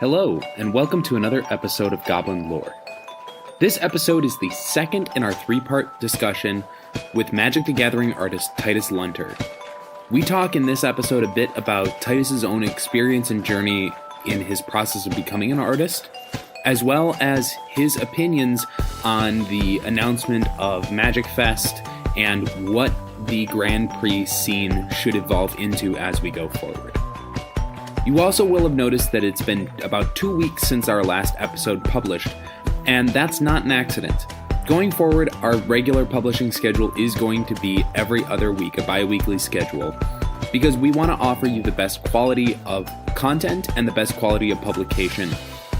Hello, and welcome to another episode of Goblin Lore. This episode is the second in our three-part discussion with Magic the Gathering artist Titus Lunter. We talk in this episode a bit about Titus's own experience and journey in his process of becoming an artist, as well as his opinions on the announcement of MagicFests and what the Grand Prix scene should evolve into as we go forward. You also will have noticed that it's been about 2 weeks since our last episode published, and that's not an accident. Going forward, our regular publishing schedule is going to be every other week, a bi-weekly schedule, because we want to offer you the best quality of content and the best quality of publication,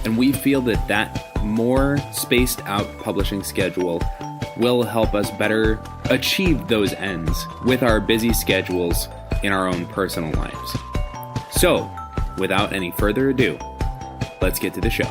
and we feel that that more spaced out publishing schedule will help us better achieve those ends with our busy schedules in our own personal lives. So, without any further ado, let's get to the show.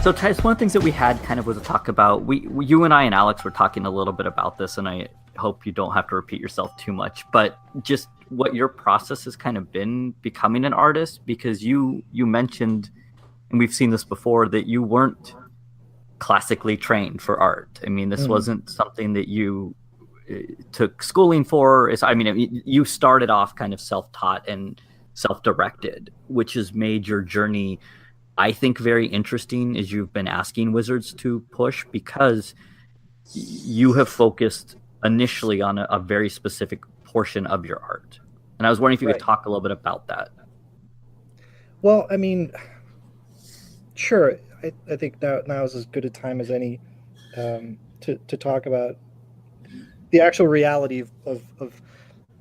So, Titus, one of the things that we had kind of was a talk about, you and I and Alex were talking a little bit about this, and I hope you don't have to repeat yourself too much, but just what your process has kind of been becoming an artist, because you mentioned, and we've seen this before, that you weren't classically trained for art. I mean, this wasn't something that you took schooling for. You started off kind of self-taught and self-directed, which has made your journey, I think, very interesting as you've been asking Wizards to push, because you have focused initially on a very specific portion of your art. And I was wondering if you could talk a little bit about that. Well, I mean, sure. I think now is as good a time as any to talk about the actual reality of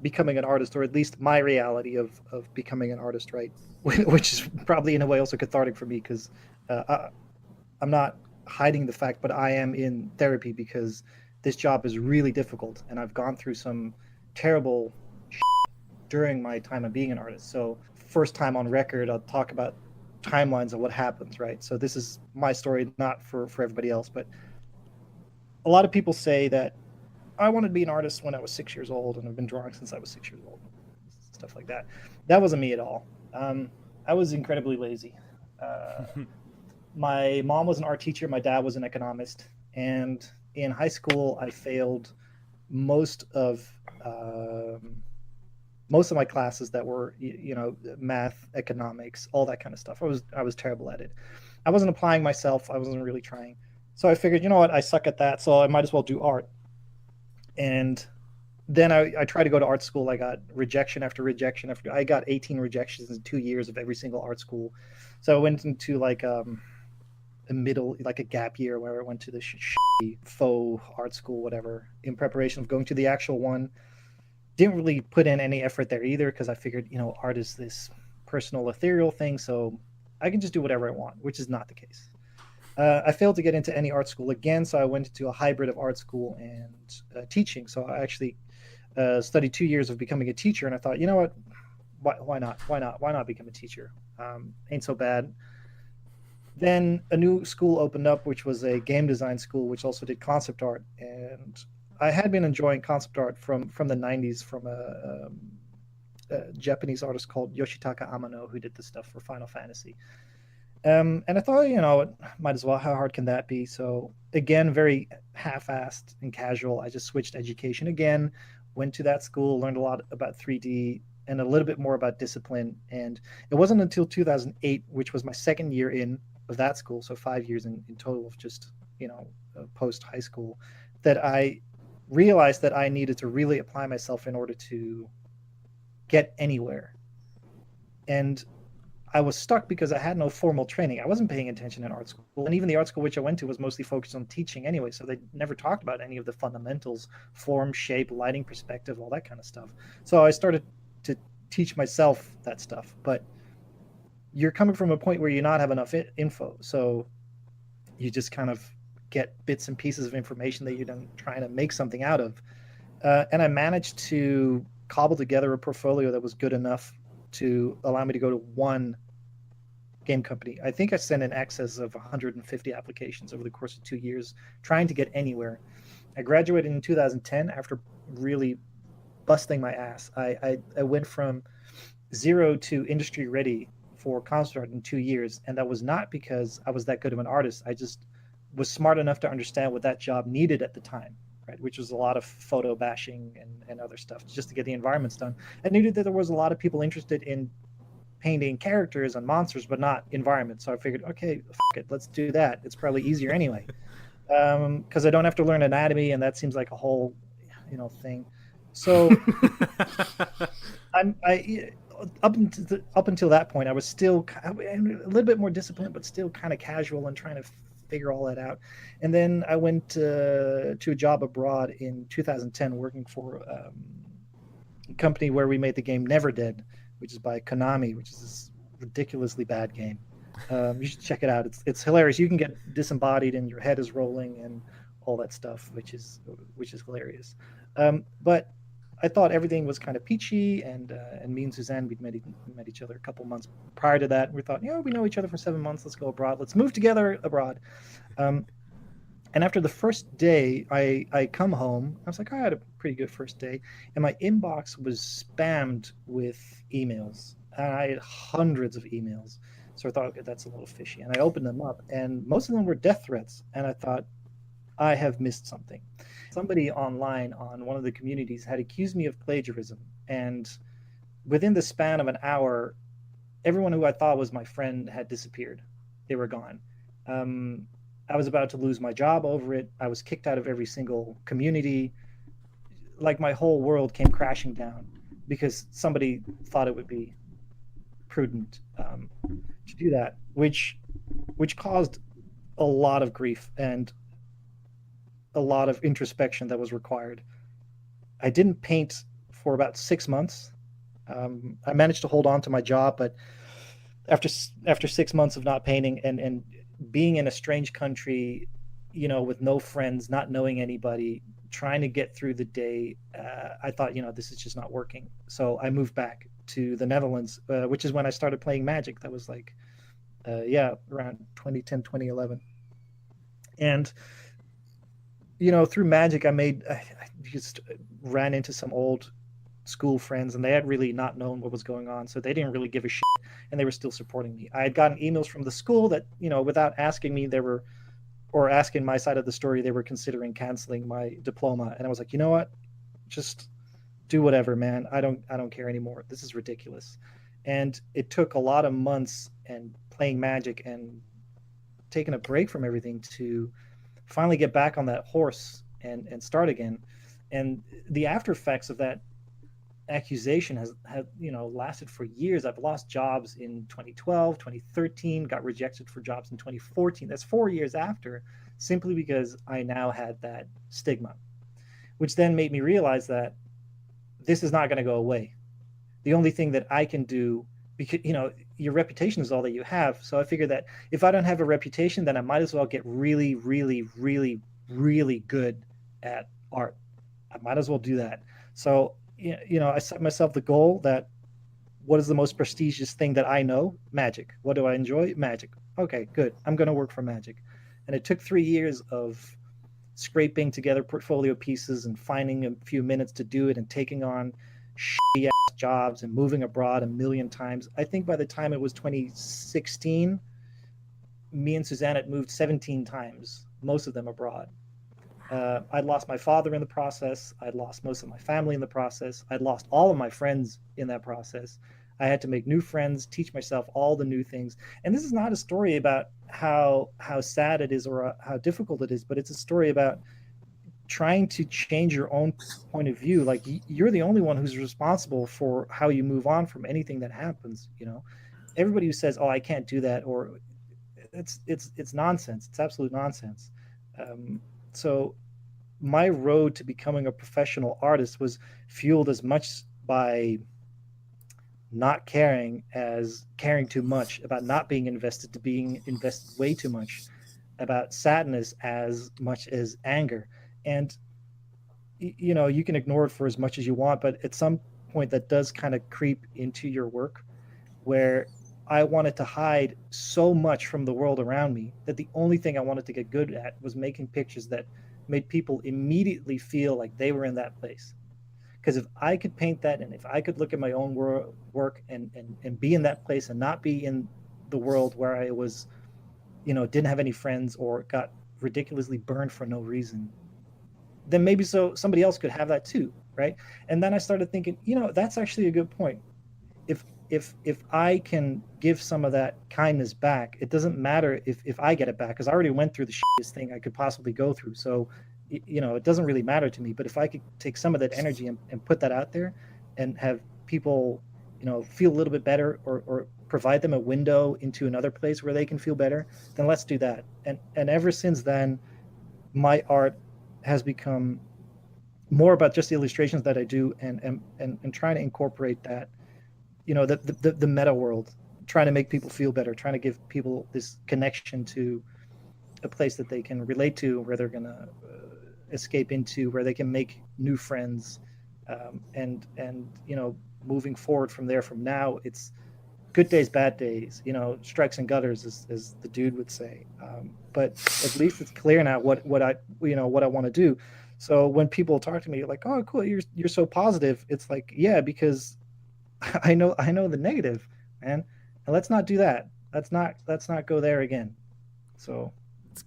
becoming an artist, or at least my reality of becoming an artist, right? Which is probably in a way also cathartic for me, because I'm not hiding the fact, but I am in therapy because this job is really difficult, and I've gone through some terrible during my time of being an artist. So first time on record, I'll talk about timelines of what happens, right? So this is my story, not for everybody else, but a lot of people say that I wanted to be an artist when I was 6 years old, and I've been drawing since I was 6 years old, stuff like that. That wasn't me at all. I was incredibly lazy. My mom was an art teacher. My dad was an economist. And in high school, I failed most of my classes that were, math, economics, all that kind of stuff. I was terrible at it. I wasn't applying myself. I wasn't really trying. So I figured, you know what, I suck at that, so I might as well do art. And then I tried to go to art school. I got rejection after rejection after. I got 18 rejections in 2 years of every single art school. So I went into like a gap year where I went to the faux art school, whatever, in preparation of going to the actual one. Didn't really put in any effort there either, because I figured, art is this personal, ethereal thing, so I can just do whatever I want, which is not the case. I failed to get into any art school again, so I went into a hybrid of art school and teaching. So I actually studied 2 years of becoming a teacher, and I thought, you know what, why not? Why not become a teacher? Ain't so bad. Then a new school opened up, which was a game design school, which also did concept art. And I had been enjoying concept art from the 90s from a Japanese artist called Yoshitaka Amano, who did the stuff for Final Fantasy. And I thought, might as well. How hard can that be? So again, very half-assed and casual. I just switched education again, went to that school, learned a lot about 3D and a little bit more about discipline. And it wasn't until 2008, which was my second year in of that school, so 5 years in total of just, post high school, that I realized that I needed to really apply myself in order to get anywhere. And I was stuck because I had no formal training. I wasn't paying attention in art school. And even the art school which I went to was mostly focused on teaching anyway. So they never talked about any of the fundamentals, form, shape, lighting, perspective, all that kind of stuff. So I started to teach myself that stuff. But you're coming from a point where you not have enough info. So you just kind of get bits and pieces of information that you're then trying to make something out of. And I managed to cobble together a portfolio that was good enough to allow me to go to one game company. I think I sent in excess of 150 applications over the course of 2 years, trying to get anywhere. I graduated in 2010 after really busting my ass. I went from zero to industry ready for concept art in 2 years, and that was not because I was that good of an artist. I just was smart enough to understand what that job needed at the time, right? Which was a lot of photo bashing and other stuff just to get the environments done. I knew that there was a lot of people interested in painting characters and monsters, but not environments. So I figured, okay, it, let's do that. It's probably easier anyway, because I don't have to learn anatomy, and that seems like a whole, thing. So I up until that point, I was still a little bit more disciplined, but still kind of casual and trying to figure all that out. And then I went to a job abroad in 2010, working for a company where we made the game Never Dead, which is by Konami, which is this ridiculously bad game. You should check it out. It's hilarious. You can get disembodied and your head is rolling and all that stuff, which is hilarious. But I thought everything was kind of peachy, and me and Suzanne, we'd met each other a couple months prior to that. We thought, we know each other for 7 months. Let's go abroad. Let's move together abroad. And after the first day, I come home. I was like, I had a pretty good first day, and my inbox was spammed with emails. And I had hundreds of emails. So I thought, okay, that's a little fishy. And I opened them up, and most of them were death threats. And I thought, I have missed something. Somebody online on one of the communities had accused me of plagiarism. And within the span of an hour, everyone who I thought was my friend had disappeared. They were gone. I was about to lose my job over it. I was kicked out of every single community. Like my whole world came crashing down because somebody thought it would be prudent to do that, which caused a lot of grief and a lot of introspection that was required. I didn't paint for about 6 months. I managed to hold on to my job, but after 6 months of not painting and being in a strange country, with no friends, not knowing anybody, trying to get through the day, I thought, this is just not working. So I moved back to the Netherlands, which is when I started playing Magic. That was like, around 2010, 2011. And, through Magic, I just ran into some old school friends, and they had really not known what was going on, so they didn't really give a shit, and they were still supporting me. I had gotten emails from the school that, without asking me, or asking my side of the story, they were considering canceling my diploma. And I was like, you know what? Just do whatever, man. I don't care anymore. This is ridiculous. And it took a lot of months and playing Magic and taking a break from everything to finally get back on that horse and start again. And the after effects of that accusation has lasted for years. I've lost jobs in 2012, 2013, got rejected for jobs in 2014. That's 4 years after, simply because I now had that stigma, which then made me realize that this is not going to go away. The only thing that I can do, because your reputation is all that you have. So I figured that if I don't have a reputation, then I might as well get really, really, really, really good at art. I might as well do that. So I set myself the goal that what is the most prestigious thing that I know? Magic. What do I enjoy? Magic. Okay, good. I'm going to work for Magic. And it took 3 years of scraping together portfolio pieces and finding a few minutes to do it and taking on shitty ass jobs and moving abroad a million times. I think by the time it was 2016, me and Suzanne had moved 17 times, most of them abroad. I'd lost my father in the process. I'd lost most of my family in the process. I'd lost all of my friends in that process. I had to make new friends, teach myself all the new things. And this is not a story about how sad it is or how difficult it is, but it's a story about trying to change your own point of view. Like, you're the only one who's responsible for how you move on from anything that happens. Everybody who says, "Oh, I can't do that," or it's nonsense. It's absolute nonsense. So my road to becoming a professional artist was fueled as much by not caring as caring too much, about not being invested to being invested way too much, about sadness as much as anger. And you can ignore it for as much as you want, but at some point that does kind of creep into your work, where I wanted to hide so much from the world around me that the only thing I wanted to get good at was making pictures that made people immediately feel like they were in that place. Because if I could paint that, and if I could look at my own work and be in that place and not be in the world where I was, didn't have any friends or got ridiculously burned for no reason, then maybe somebody else could have that too, right? And then I started thinking, that's actually a good point. If I can give some of that kindness back, it doesn't matter if I get it back, because I already went through the shittiest thing I could possibly go through. So, it doesn't really matter to me. But if I could take some of that energy and put that out there and have people, feel a little bit better, or provide them a window into another place where they can feel better, then let's do that. And ever since then, my art has become more about just the illustrations that I do and trying to incorporate that, the meta world, trying to make people feel better, trying to give people this connection to a place that they can relate to, where they're going to escape into, where they can make new friends, and moving forward from there. From now, it's good days, bad days, strikes and gutters, as the dude would say. But at least it's clear now what I want to do. So when people talk to me like, "Oh, cool, you're so positive," it's like, yeah, because I know the negative, man, and let's not do that. Let's not go there again. So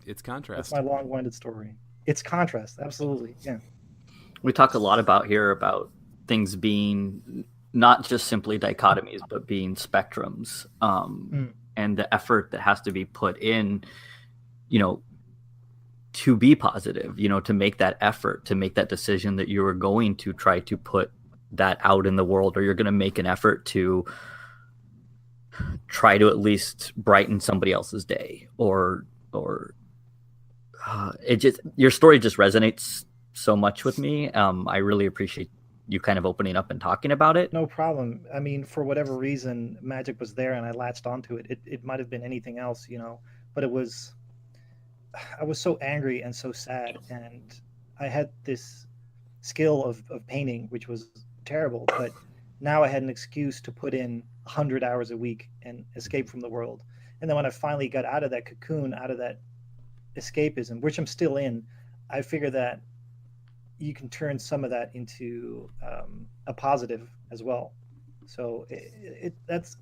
it's contrast. That's my long-winded story. It's contrast, absolutely, yeah. We talk a lot about things being not just simply dichotomies, but being spectrums, and the effort that has to be put in, to be positive, to make that effort, to make that decision that you are going to try to put that out in the world, or you're going to make an effort to try to at least brighten somebody else's day, or your story just resonates so much with me. I really appreciate you kind of opening up and talking about it. No problem. I mean, for whatever reason, magic was there and I latched onto it. It might have been anything else, but I was so angry and so sad, and I had this skill of painting, which was terrible, but now I had an excuse to put in 100 hours a week and escape from the world. And then when I finally got out of that cocoon, out of that escapism, which I'm still in, I figured that you can turn some of that into a positive as well. So that's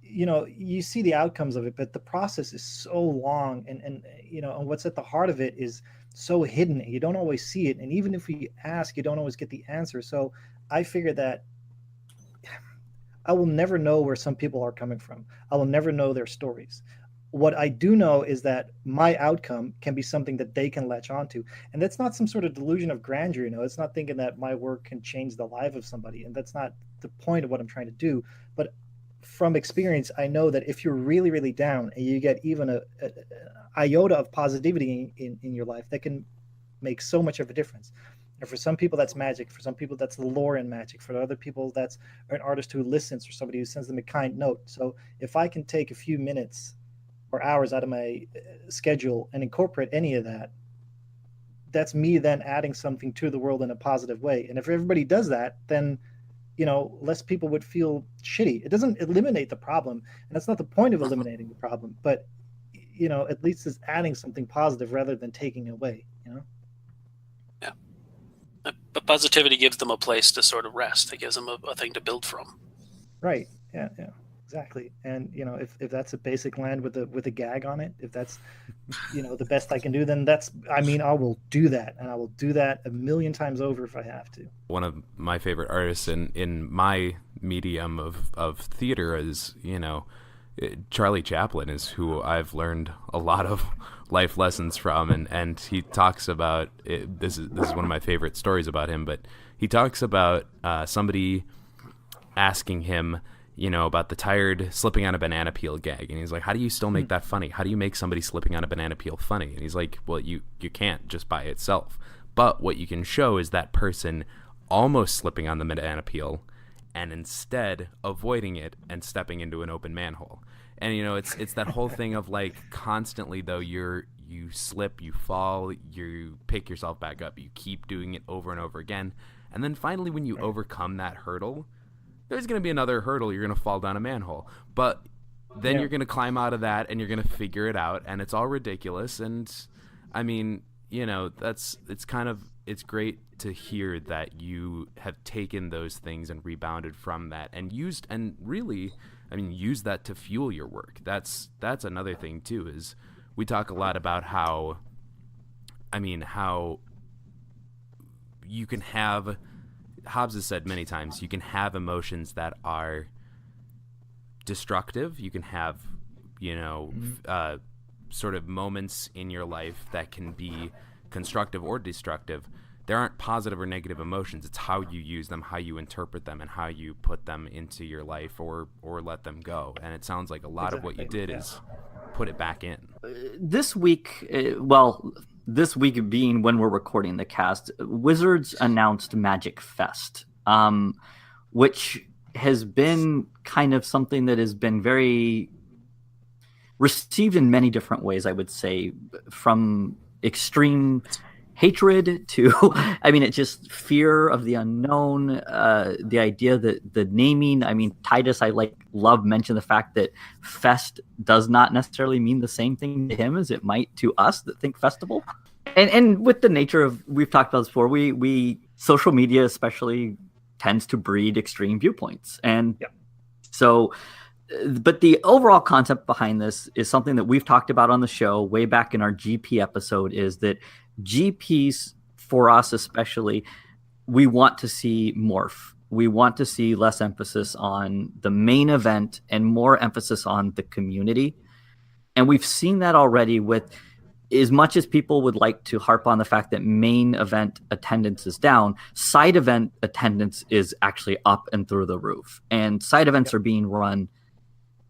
you see the outcomes of it, but the process is so long, and what's at the heart of it is so hidden, and you don't always see it. And even if you ask, you don't always get the answer. So I figure that I will never know where some people are coming from. I will never know their stories. What I do know is that my outcome can be something that they can latch onto. And that's not some sort of delusion of grandeur, It's not thinking that my work can change the life of somebody. And that's not the point of what I'm trying to do. But from experience, I know that if you're really, really down and you get even a iota of positivity in your life, that can make so much of a difference. And for some people, that's magic. For some people, that's the lore in magic. For other people, that's an artist who listens, or somebody who sends them a kind note. So if I can take a few minutes or hours out of my schedule and incorporate any of that, that's me then adding something to the world in a positive way. And if everybody does that, then less people would feel shitty. It doesn't eliminate the problem, and that's not the point of eliminating the problem, but at least it's adding something positive rather than taking away. Yeah, but positivity gives them a place to sort of rest. It gives them a thing to build from. Right. Yeah. Exactly. And if that's a basic land with a gag on it, if that's the best I can do, then I will do that, and I will do that a million times over if I have to. One of my favorite artists in my medium of theater is Charlie Chaplin, is who I've learned a lot of life lessons from, and he talks about it. This is one of my favorite stories about him, but he talks about somebody asking him about the tired slipping on a banana peel gag. And he's like, how do you still make that funny? How do you make somebody slipping on a banana peel funny? And he's like, well, you can't just by itself. But what you can show is that person almost slipping on the banana peel and instead avoiding it and stepping into an open manhole. And, it's that whole thing of like constantly, though, you slip, you fall, you pick yourself back up. You keep doing it over and over again. And then finally, when you overcome that hurdle, there's going to be another hurdle. You're going to fall down a manhole. But then you're going to climb out of that, and you're going to figure it out, and it's all ridiculous. And, I mean, it's kind of it's great to hear that you have taken those things and rebounded from that and used that to fuel your work. That's another thing too, is we talk a lot about how you can have, Hobbes has said many times, you can have emotions that are destructive. You can have, sort of moments in your life that can be constructive or destructive. There aren't positive or negative emotions. It's how you use them, how you interpret them, and how you put them into your life or let them go. And it sounds like a lot of what you did is put it back in. This week being when we're recording the cast, Wizards announced MagicFest, which has been kind of something that has been very received in many different ways, I would say, from extreme hatred to, it's just fear of the unknown, the idea that the naming, Titus, love mentioned the fact that fest does not necessarily mean the same thing to him as it might to us that think festival. And with the nature of, we've talked about this before, we social media especially tends to breed extreme viewpoints. And so, but the overall concept behind this is something that we've talked about on the show way back in our GP episode, is that GPs, for us especially, we want to see morph. We want to see less emphasis on the main event and more emphasis on the community. And we've seen that already with, as much as people would like to harp on the fact that main event attendance is down, side event attendance is actually up and through the roof. And side events are being run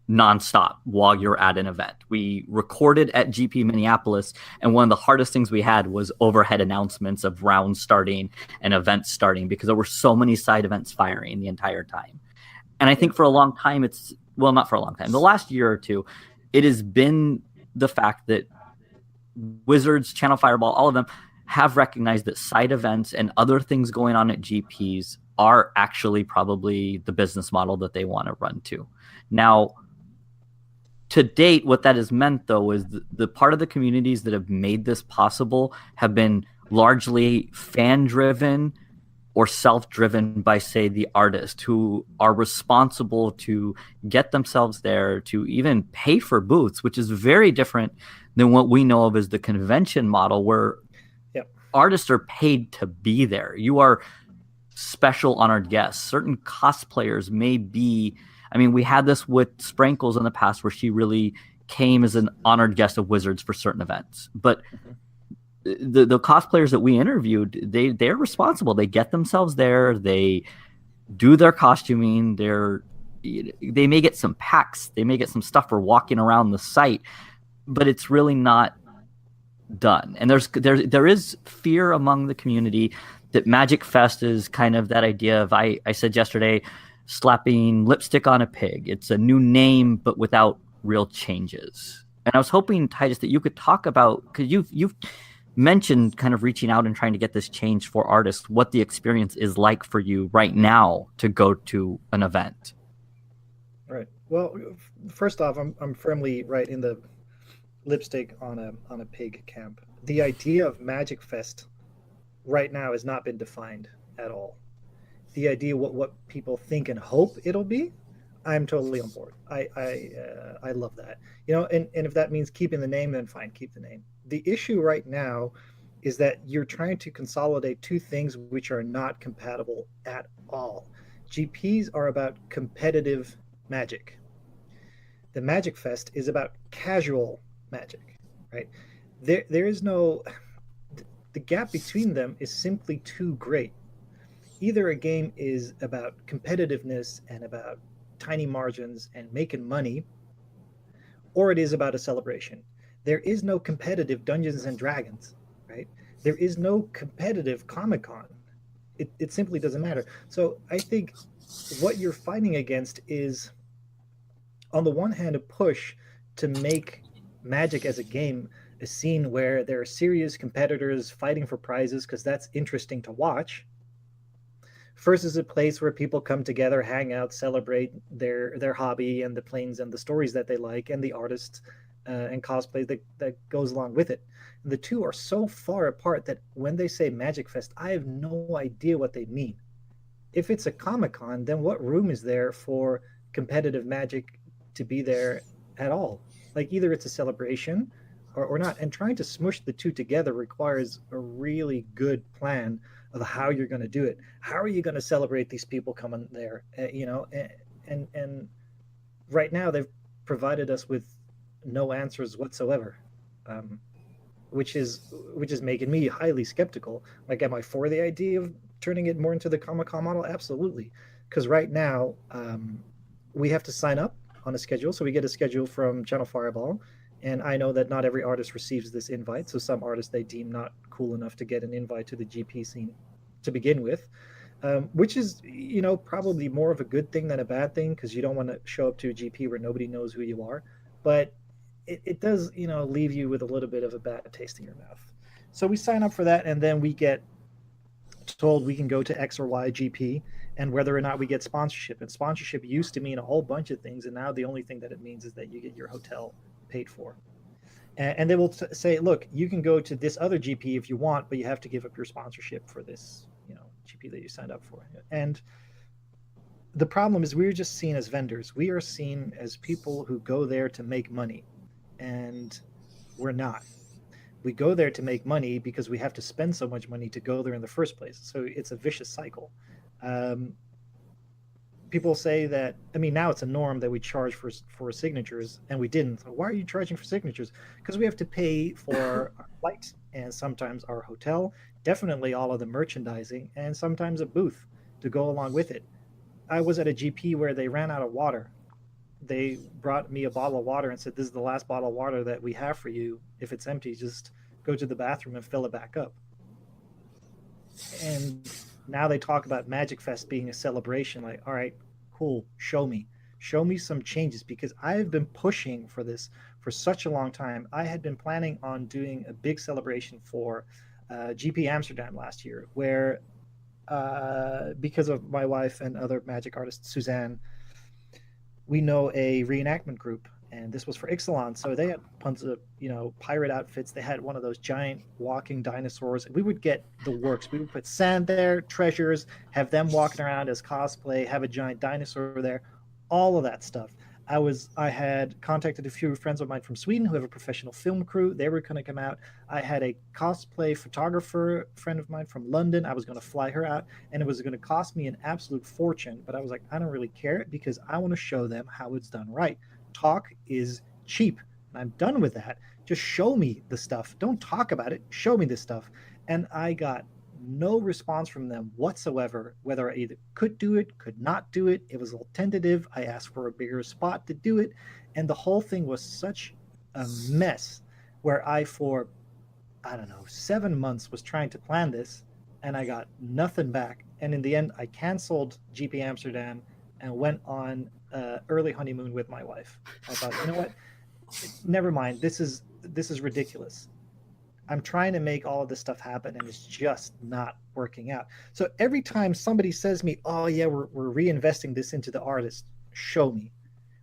nonstop while you're at an event. We recorded at GP Minneapolis, and one of the hardest things we had was overhead announcements of rounds starting and events starting, because there were so many side events firing the entire time. And I think for a long time, not for a long time, the last year or two, it has been the fact that Wizards, Channel Fireball, all of them have recognized that side events and other things going on at GPs are actually probably the business model that they want to run to. Now, to date, what that has meant, though, is the part of the communities that have made this possible have been largely fan-driven or self-driven by, say, the artist, who are responsible to get themselves there, to even pay for booths, which is very different than what we know of as the convention model, where artists are paid to be there. You are special honored guests. Certain cosplayers may be, we had this with Sprankles in the past, where she really came as an honored guest of Wizards for certain events. But the cosplayers that we interviewed, they're responsible. They get themselves there. They do their costuming. They may get some packs. They may get some stuff for walking around the site, but it's really not done. And there is fear among the community that MagicFest is kind of that idea of, I said yesterday, slapping lipstick on a pig. It's a new name, but without real changes. And I was hoping, Titus, that you could talk about, because you've mentioned kind of reaching out and trying to get this changed for artists, what the experience is like for you right now to go to an event. Right. Well, first off, I'm firmly right in the lipstick on a pig camp. The idea of MagicFest right now has not been defined at all. The idea what people think and hope it'll be, I'm totally on board. I love that. And if that means keeping the name, then fine, keep the name. The issue right now is that you're trying to consolidate two things which are not compatible at all. GPs are about competitive magic. The MagicFest is about casual magic, right? There is no, the gap between them is simply too great. Either a game is about competitiveness and about tiny margins and making money, or it is about a celebration. There is no competitive Dungeons and Dragons, right? There is no competitive Comic-Con. It simply doesn't matter. So I think what you're fighting against is, on the one hand, a push to make Magic as a game a scene where there are serious competitors fighting for prizes, because that's interesting to watch, versus a place where people come together, hang out, celebrate their hobby and the planes and the stories that they like and the artists and cosplay that goes along with it. And the two are so far apart that when they say Magic Fest, I have no idea what they mean. If it's a Comic-Con, then what room is there for competitive Magic to be there at all? Like either it's a celebration or not. And trying to smush the two together requires a really good plan of how you're going to do it. How are you going to celebrate these people coming there? And right now they've provided us with no answers whatsoever, which is making me highly skeptical. Like, am I for the idea of turning it more into the Comic-Con model? Absolutely, because right now we have to sign up on a schedule. So we get a schedule from Channel Fireball, and I know that not every artist receives this invite. So some artists they deem not cool enough to get an invite to the GP scene to begin with, which is probably more of a good thing than a bad thing, because you don't want to show up to a GP where nobody knows who you are. But it does leave you with a little bit of a bad taste in your mouth. So we sign up for that, and then we get told we can go to X or Y GP, and whether or not we get sponsorship. And sponsorship used to mean a whole bunch of things, and now the only thing that it means is that you get your hotel paid for. And they will say, look, you can go to this other GP if you want, but you have to give up your sponsorship for this GP that you signed up for. And the problem is we're just seen as vendors. We are seen as people who go there to make money, and we're not. We go there to make money because we have to spend so much money to go there in the first place. So it's a vicious cycle. People say that, now it's a norm that we charge for signatures, and we didn't. So why are you charging for signatures? Because we have to pay for our flight and sometimes our hotel, definitely all of the merchandising, and sometimes a booth to go along with it. I was at a GP where they ran out of water. They brought me a bottle of water and said, this is the last bottle of water that we have for you. If it's empty, just go to the bathroom and fill it back up. And now they talk about Magic Fest being a celebration. Like, all right, cool, show me some changes, because I've been pushing for this for such a long time. I had been planning on doing a big celebration for GP Amsterdam last year, where because of my wife and other Magic artist Suzanne, we know a reenactment group, and this was for Ixalan. So they had tons of pirate outfits. They had one of those giant walking dinosaurs. We would get the works. We would put sand there, treasures, have them walking around as cosplay, have a giant dinosaur there, all of that stuff. I had contacted a few friends of mine from Sweden who have a professional film crew. They were going to come out. I had a cosplay photographer friend of mine from London. I was going to fly her out, and it was going to cost me an absolute fortune. But I was like, I don't really care, because I want to show them how it's done right. Talk is cheap, and I'm done with that. Just show me the stuff. Don't talk about it. Show me the stuff. And I got no response from them whatsoever, whether I either could do it, could not do it. It was all tentative. I asked for a bigger spot to do it, and the whole thing was such a mess, where for 7 months was trying to plan this, and I got nothing back. And in the end, I canceled GP Amsterdam and went on early honeymoon with my wife. I thought, you know what, never mind, this is ridiculous. I'm trying to make all of this stuff happen, and it's just not working out. So every time somebody says to me, oh yeah, we're reinvesting this into the artist, show me.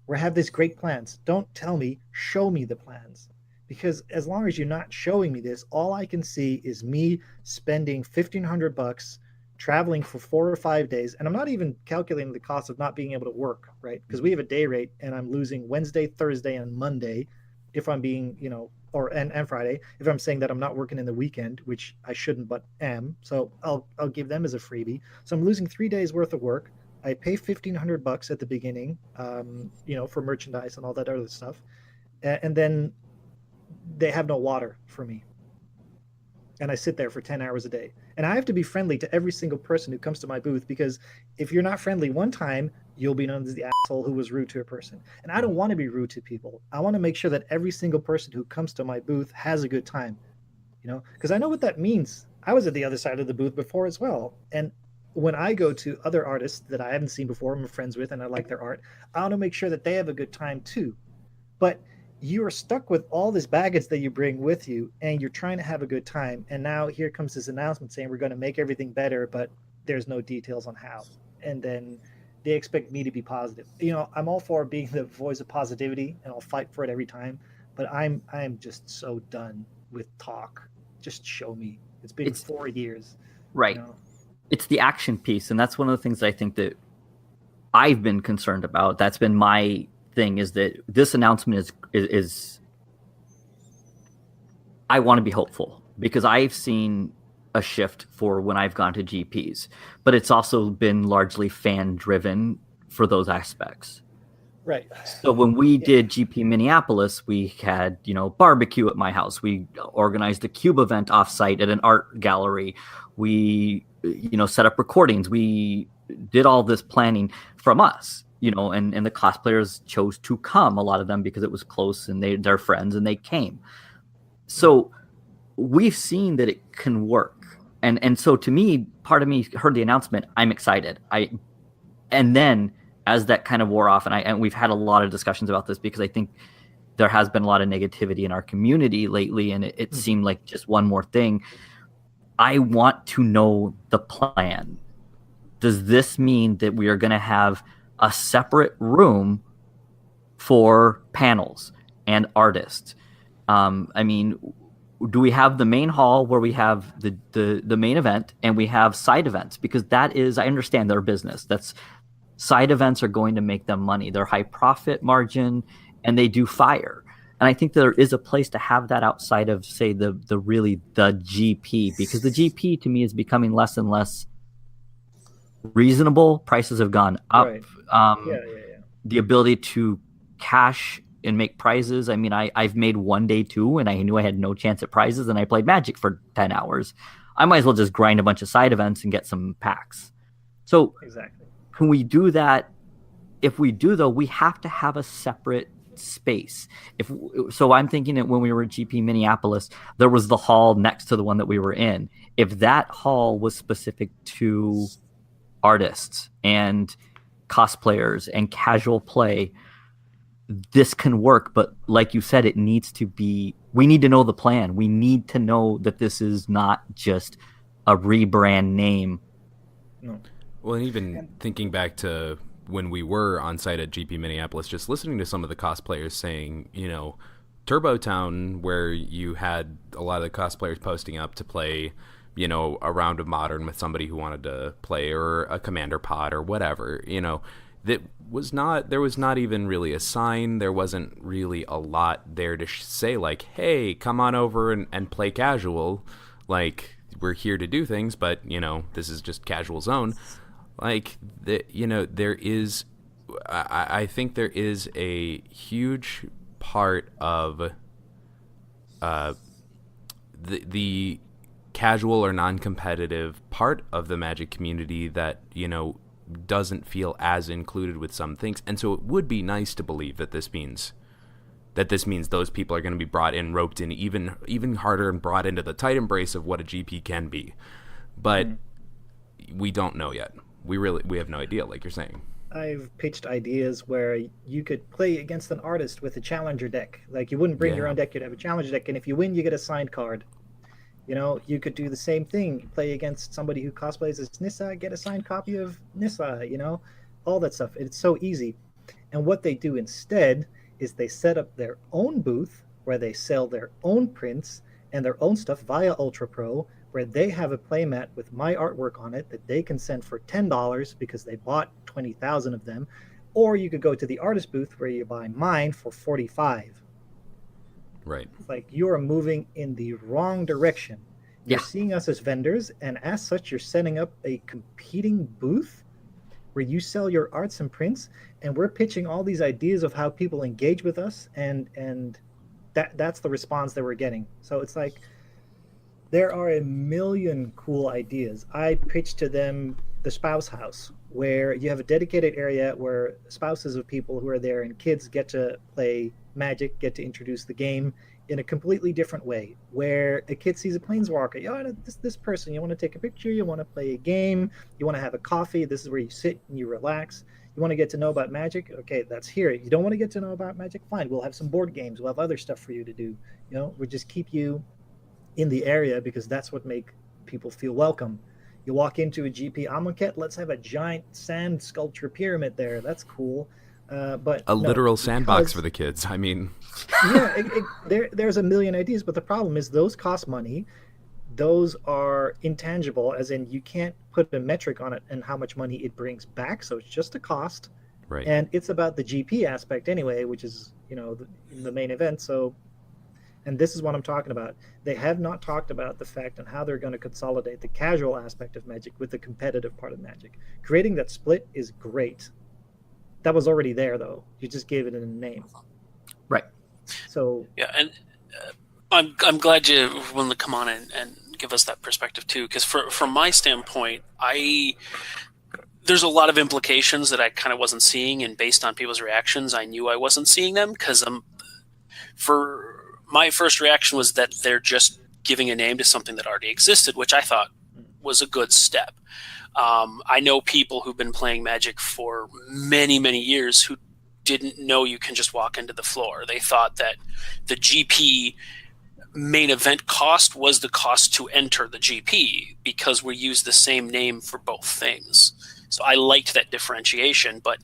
We have these great plans. Don't tell me, show me the plans. Because as long as you're not showing me this, all I can see is me spending $1,500 traveling for 4 or 5 days. And I'm not even calculating the cost of not being able to work, right? Because we have a day rate, and I'm losing Wednesday, Thursday, and Monday if I'm being, and Friday, if I'm saying that I'm not working in the weekend, which I shouldn't, but am. So I'll give them as a freebie. So I'm losing 3 days worth of work. I pay $1,500 at the beginning, for merchandise and all that other stuff. And then they have no water for me. And I sit there for 10 hours a day. And I have to be friendly to every single person who comes to my booth, because if you're not friendly one time, you'll be known as the asshole who was rude to a person. And I don't want to be rude to people. I want to make sure that every single person who comes to my booth has a good time, because I know what that means. I was at the other side of the booth before as well. And when I go to other artists that I haven't seen before, I'm friends with, and I like their art, I want to make sure that they have a good time too. But you are stuck with all this baggage that you bring with you, and you're trying to have a good time. And now here comes this announcement saying we're going to make everything better, but there's no details on how. And then they expect me to be positive. I'm all for being the voice of positivity, and I'll fight for it every time. But I'm just so done with talk. Just show me. It's been 4 years. Right. You know? It's the action piece, and that's one of the things I think that I've been concerned about. That's been my thing, is that this announcement is I want to be hopeful, because I've seen a shift for when I've gone to GPs, but it's also been largely fan driven for those aspects. Right. So when we did GP Minneapolis, we had, barbecue at my house. We organized a cube event offsite at an art gallery. We, set up recordings. We did all this planning from us, and the cosplayers chose to come, a lot of them, because it was close and they're friends and they came. So we've seen that it can work. And so to me, part of me heard the announcement, I'm excited. And then as that kind of wore off, and we've had a lot of discussions about this, because I think there has been a lot of negativity in our community lately, and it seemed like just one more thing. I want to know the plan. Does this mean that we are going to have a separate room for panels and artists? Do we have the main hall where we have the main event, and we have side events? Because that is, I understand their business. Side events are going to make them money. They're high profit margin, and they do fire. And I think there is a place to have that outside of, say, the GP, because the GP to me is becoming less and less reasonable. Prices have gone up. Right. The ability to cash and make prizes. I mean, I've made one day too, and I knew I had no chance at prizes, and I played Magic for 10 hours. I might as well just grind a bunch of side events and get some packs. So exactly. Can we do that? If we do, though, we have to have a separate space. So I'm thinking that when we were at GP Minneapolis, there was the hall next to the one that we were in. If that hall was specific to artists and cosplayers and casual play, this can work. But like you said, we need to know the plan. We need to know that this is not just a rebrand name. No. Well, and even thinking back to when we were on site at GP Minneapolis, just listening to some of the cosplayers saying, Turbo Town, where you had a lot of the cosplayers posting up to play, a round of Modern with somebody who wanted to play, or a Commander pod or whatever, there was not even really a sign. There wasn't really a lot there to say, like, hey, come on over and play casual. Like, we're here to do things, but, this is just casual zone. Like, there is, I think there is a huge part of the casual or non-competitive part of the Magic community that, doesn't feel as included with some things. And so it would be nice to believe that this means those people are going to be brought in, roped in even harder, and brought into the tight embrace of what a GP can be. But we don't know yet. We have no idea, like you're saying. I've pitched ideas where you could play against an artist with a challenger deck. Like, you wouldn't bring your own deck, you'd have a challenger deck, and if you win, you get a signed card. You could do the same thing. Play against somebody who cosplays as Nissa, get a signed copy of Nissa, all that stuff. It's so easy. And what they do instead is they set up their own booth where they sell their own prints and their own stuff via Ultra Pro, where they have a playmat with my artwork on it that they can send for $10 because they bought 20,000 of them. Or you could go to the artist booth where you buy mine for $45. Right. Like, you are moving in the wrong direction. You're seeing us as vendors, and as such, you're setting up a competing booth where you sell your arts and prints, and we're pitching all these ideas of how people engage with us, and that's the response that we're getting. So it's like, there are a million cool ideas. I pitched to them the spouse house, where you have a dedicated area where spouses of people who are there and kids get to play Magic, get to introduce the game in a completely different way, where a kid sees a planeswalker. This person, you want to take a picture, you want to play a game, you want to have a coffee, this is where you sit and you relax. You want to get to know about Magic? Okay, that's here. You don't want to get to know about Magic? Fine, we'll have some board games, we'll have other stuff for you to do. We'll just keep you in the area, because that's what make people feel welcome. You walk into a GP Amonkhet, let's have a giant sand sculpture pyramid there. That's cool. But a literal sandbox because- for the kids. I mean, yeah, there's a million ideas, but the problem is those cost money. Those are intangible, as in you can't put a metric on it and how much money it brings back. So it's just a cost, right. and it's about the GP aspect anyway, which is the main event. So, and this is what I'm talking about. They have not talked about the fact on how they're going to consolidate the casual aspect of Magic with the competitive part of Magic. Creating that split is great. That was already there, though. You just gave it a name. Right. So Yeah, and I'm glad you willing to come on and give us that perspective too, because from my standpoint, there's a lot of implications that I kind of wasn't seeing, and based on people's reactions, I knew I wasn't seeing them, because for my first reaction was that they're just giving a name to something that already existed, which I thought was a good step. I know people who've been playing Magic for many, many years who didn't know you can just walk into the floor. They thought that the GP main event cost was the cost to enter the GP, because we use the same name for both things. So I liked that differentiation, but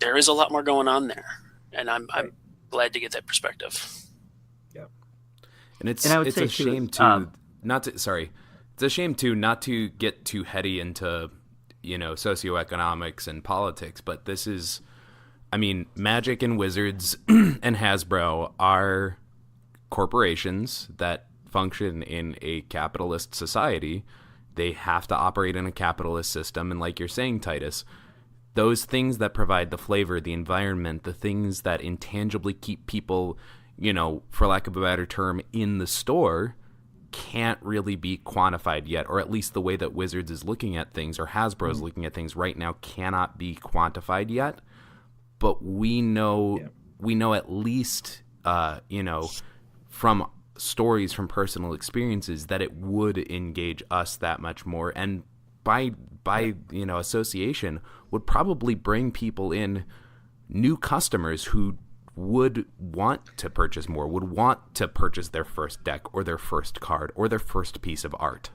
there is a lot more going on there, and I'm glad to get that perspective. yeah, And it's And I would it's say a too, shame to not to sorry. It's a shame too not to get too heady into, socioeconomics and politics, but this is, I mean, Magic and Wizards and Hasbro are corporations that function in a capitalist society. They have to operate in a capitalist system, and like you're saying, Titus, those things that provide the flavor, the environment, the things that intangibly keep people, for lack of a better term, in the store, can't really be quantified yet, or at least the way that Wizards is looking at things, or Hasbro is looking at things right now, cannot be quantified yet. But we know at least, from stories, from personal experiences, that it would engage us that much more, and by association would probably bring people in, new customers who would want to purchase more, would want to purchase their first deck or their first card or their first piece of art.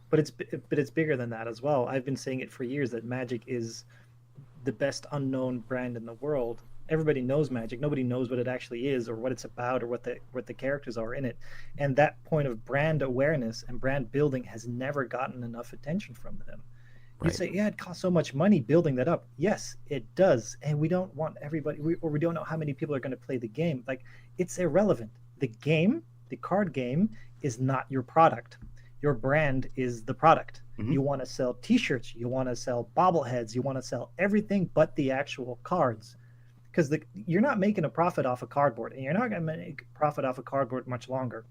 but it's bigger than that as well. I've been saying it for years that Magic is the best unknown brand in the world. Everybody knows Magic. Nobody knows what it actually is, or what it's about, or what the characters are in it. And that point of brand awareness and brand building has never gotten enough attention from them. You say, yeah, it costs so much money building that up. Yes, it does. And we don't want everybody, we don't know how many people are going to play the game. Like, it's irrelevant. The game, the card game, is not your product. Your brand is the product. Mm-hmm. You want to sell t-shirts, you want to sell bobbleheads, you want to sell everything but the actual cards. Because you're not making a profit off of cardboard, and you're not going to make profit off of cardboard much longer.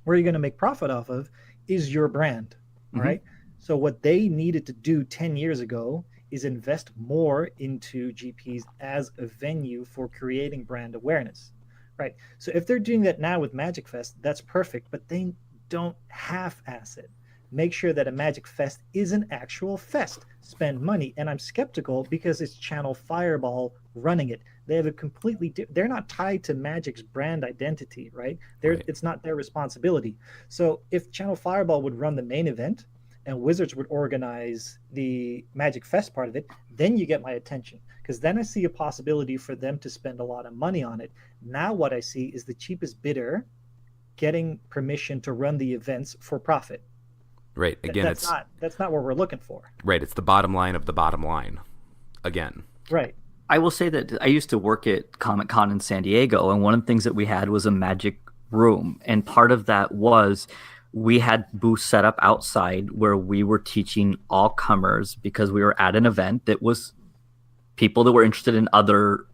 Where you're going to make profit off of is your brand, right? So what they needed to do 10 years ago is invest more into GPs as a venue for creating brand awareness, right? So if they're doing that now with MagicFest, that's perfect, but they don't half-ass it. Make sure that a MagicFest is an actual fest. Spend money, and I'm skeptical because it's Channel Fireball running it. They have a completely they're not tied to Magic's brand identity, right? It's not their responsibility. So if Channel Fireball would run the main event and Wizards would organize the MagicFest part of it, then you get my attention, because then I see a possibility for them to spend a lot of money on it. Now what I see is the cheapest bidder getting permission to run the events for profit. Right. Again, that's not what we're looking for. Right. It's the bottom line of the bottom line. Again. Right. I will say that I used to work at Comic-Con in San Diego, and one of the things that we had was a Magic room. And part of that was we had booths set up outside where we were teaching all comers, because we were at an event that was people that were interested in other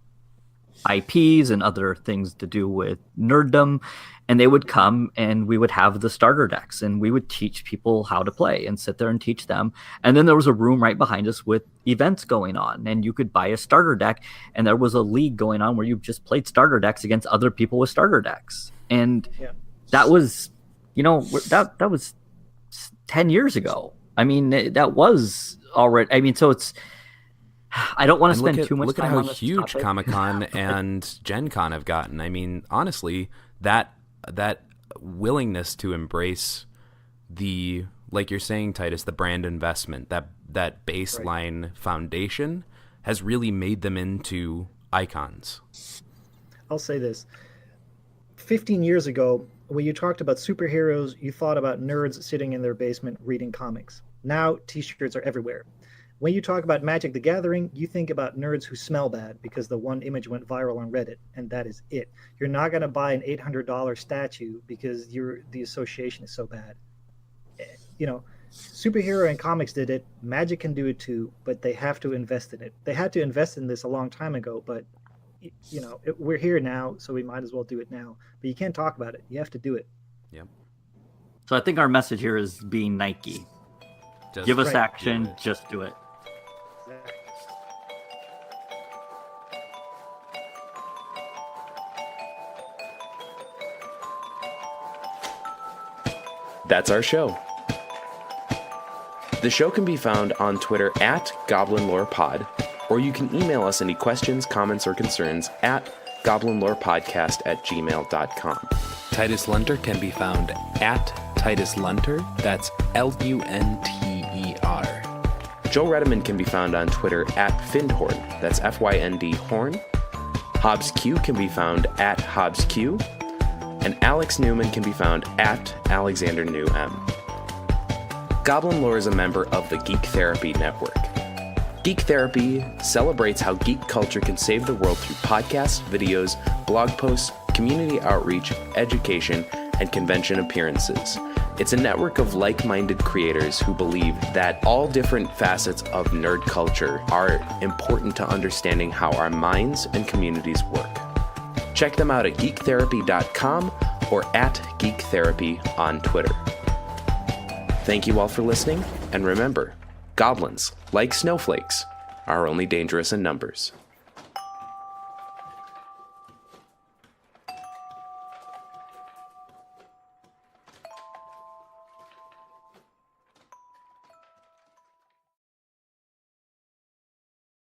IPs and other things to do with nerddom. And they would come and we would have the starter decks and we would teach people how to play and sit there and teach them. And then there was a room right behind us with events going on, and you could buy a starter deck, and there was a league going on where you just played starter decks against other people with starter decks. And that was, that was 10 years ago. I mean, that was already, so it's, I don't want to spend too much time on this huge topic. Comic-Con and Gen Con have gotten. I mean, honestly, that willingness to embrace the, like you're saying, Titus, the brand investment, that baseline foundation, has really made them into icons. I'll say this. 15 years ago, when you talked about superheroes, you thought about nerds sitting in their basement reading comics. Now, t-shirts are everywhere. When you talk about Magic the Gathering, you think about nerds who smell bad because the one image went viral on Reddit, and that is it. You're not going to buy an $800 statue because the association is so bad. You know, superhero and comics did it. Magic can do it too, but they have to invest in it. They had to invest in this a long time ago, but you know, we're here now, so we might as well do it now. But you can't talk about it. You have to do it. Yep. So I think our message here is being Nike. Just Give us Right. action, Yeah. just do it. That's our show. The show can be found on Twitter at GoblinLorePod, or you can email us any questions, comments, or concerns at goblinlorepodcast@gmail.com. Titus Lunter can be found at Titus Lunter, that's Lunter. Joe Redeman can be found on Twitter at Findhorn, that's FYND Horn. Hobbs Q can be found at Hobbs Q, and Alex Newman can be found at Alexander New M. Goblin Lore is a member of the Geek Therapy Network. Geek Therapy celebrates how geek culture can save the world through podcasts, videos, blog posts, community outreach, education, and convention appearances. It's a network of like-minded creators who believe that all different facets of nerd culture are important to understanding how our minds and communities work. Check them out at geektherapy.com or at geektherapy on Twitter. Thank you all for listening, and remember, goblins, like snowflakes, are only dangerous in numbers.